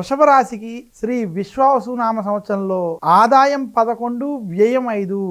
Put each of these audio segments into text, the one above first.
వృషభ రాశికి శ్రీ విశ్వావసునామ సంవత్సరంలో ఆదాయం 11, వ్యయం 5,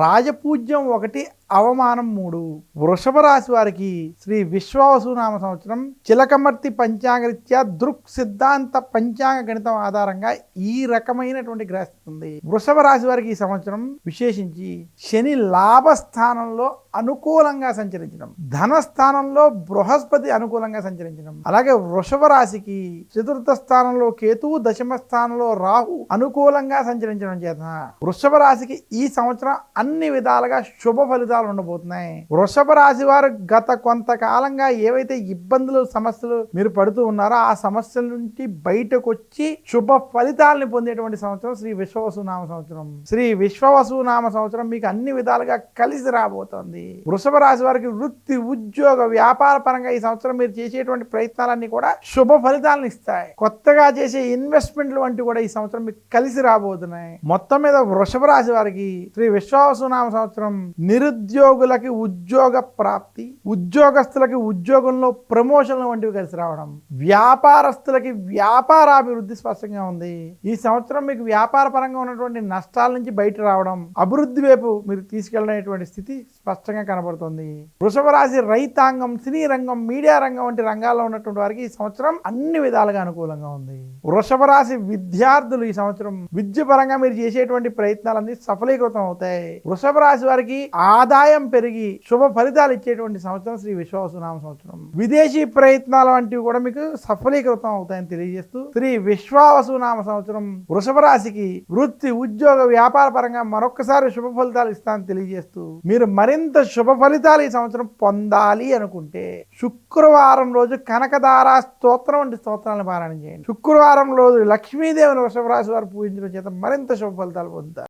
రాజపూజ్యం 1, అవమానం 3. వృషభ రాశి వారికి శ్రీ విశ్వావసునామ సంవత్సరం చిలకమర్తి పంచాంగరీత్యా దృక్ సిద్ధాంత పంచాంగ గణితం ఆధారంగా ఈ రకమైనటువంటి గ్రహస్థితి ఉంది. వృషభ రాశి వారికి ఈ సంవత్సరం విశేషించి శని లాభస్థానంలో అనుకూలంగా సంచరించడం, ధనస్థానంలో బృహస్పతి అనుకూలంగా సంచరించడం, అలాగే వృషభ రాశికి చతుర్థ స్థానంలో కేతువు, దశమ స్థానంలో రాహు అనుకూలంగా సంచరించడం చేత వృషభ రాశికి ఈ సంవత్సరం అన్ని విధాలుగా శుభ ఫలితాలు ఉండబోతున్నాయి. వృషభ రాశి వారు గత కొంతకాలంగా ఏవైతే ఇబ్బందులు సమస్యలు మీరు పడుతూ ఉన్నారో ఆ సమస్యల నుంచి బయటకు వచ్చి శుభ ఫలితాలను పొందేటువంటి సంవత్సరం శ్రీ విశ్వవసునామ సంవత్సరం. శ్రీ విశ్వవసునామ సంవత్సరం మీకు అన్ని విధాలుగా కలిసి రాబోతోంది. వృషభ రాశి వారికి వృత్తి, ఉద్యోగ, వ్యాపార పరంగా ఈ సంవత్సరం మీరు చేసేటువంటి ప్రయత్నాలన్నీ కూడా శుభ ఫలితాలను ఇస్తాయి. కొత్తగా చేసే ఇన్వెస్ట్మెంట్లు వంటి కూడా ఈ సంవత్సరం మీకు కలిసి రాబోతున్నాయి. మొత్తం మీద వృషభ రాశి వారికి శ్రీ విశ్వావసునామ సంవత్సరం నిరుద్యోగులకి ఉద్యోగ ప్రాప్తి, ఉద్యోగస్తులకి ఉద్యోగంలో ప్రమోషన్లు వంటివి కలిసి రావడం, వ్యాపారస్తులకి వ్యాపారాభివృద్ధి స్పష్టంగా ఉంది. ఈ సంవత్సరం మీకు వ్యాపార పరంగా ఉన్నటువంటి నష్టాల నుంచి బయట రావడం, అభివృద్ధి వైపు మీరు తీసుకెళ్ళినటువంటి స్థితి స్పష్టంగా కనబడుతుంది. వృషభ రాశి రైతాంగం, సినీ రంగం, మీడియా రంగం వంటి రంగాల్లో ఉన్నటువంటి వారికి ఈ సంవత్సరం అన్ని విధాలుగా అనుకూలంగా ఉంది. వృషభ రాశి విద్యార్థులు ఈ సంవత్సరం విద్య పరంగా మీరు చేసేటువంటి ప్రయత్నాలన్నీ సఫలీకృతం అవుతాయి. వృషభ రాశి వారికి ఆదాయం పెరిగి శుభ ఫలితాలు ఇచ్చేటువంటి సంవత్సరం శ్రీ విశ్వావసునామ సంవత్సరం. విదేశీ ప్రయత్నాలు వంటివి కూడా మీకు సఫలీకృతం అవుతాయని తెలియజేస్తూ శ్రీ విశ్వావసునామ సంవత్సరం వృషభ రాశికి వృత్తి, ఉద్యోగ, వ్యాపార పరంగా మరొకసారి శుభ ఫలితాలు ఇస్తానని తెలియజేస్తూ మీరు మరింత శుభ ఫలితాలు ఈ సంవత్సరం పొందాలి అనుకుంటే శుక్రవారం రోజు కనకదార స్తోత్రం వంటి స్తోత్రాలను పారాయణ చేయండి. శుక్రవారం రోజు లక్ష్మీదేవిని వృషభ రాశి వారు పూజించడం చేత మరింత శుభ ఫలితాలు పొందుతారు.